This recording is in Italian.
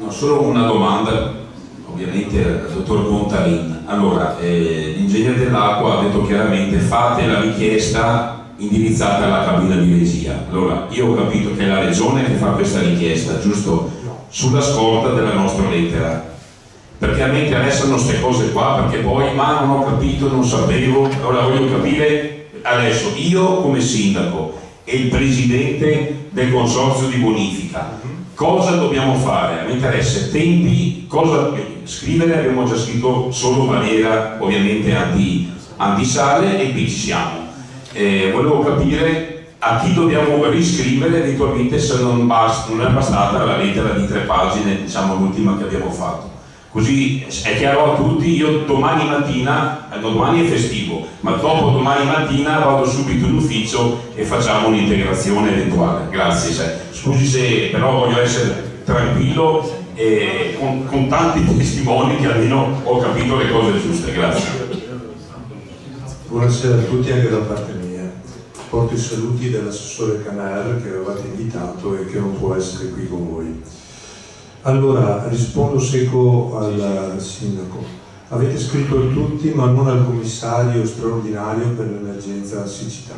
No, solo una domanda, ovviamente al dottor Contarin. Allora, l'ingegnere dell'acqua ha detto chiaramente: fate la richiesta indirizzata alla cabina di regia. Allora, io ho capito che è la regione che fa questa richiesta, giusto? Sulla scorta della nostra lettera. Perché a me interessano queste cose qua, perché poi, ma non ho capito, non sapevo. Allora voglio capire adesso, io come sindaco e il presidente del consorzio di bonifica, cosa dobbiamo fare? Mi interessa tempi, cosa scrivere. Abbiamo già scritto solo maniera ovviamente antisale e qui ci siamo. Volevo capire a chi dobbiamo riscrivere eventualmente, se non è bastata la lettera di 3 pagine, diciamo l'ultima che abbiamo fatto. Così è chiaro a tutti. Io domani mattina, domani è festivo, ma dopo domani mattina vado subito in ufficio e facciamo un'integrazione eventuale. Grazie. Scusi se però voglio essere tranquillo e con tanti testimoni che almeno ho capito le cose giuste. Grazie. Buonasera a tutti anche da parte mia. Porto i saluti dell'assessore Canar che avevate invitato e che non può essere qui con voi. Allora, rispondo secco al sindaco. Avete scritto a tutti ma non al commissario straordinario per l'emergenza siccità.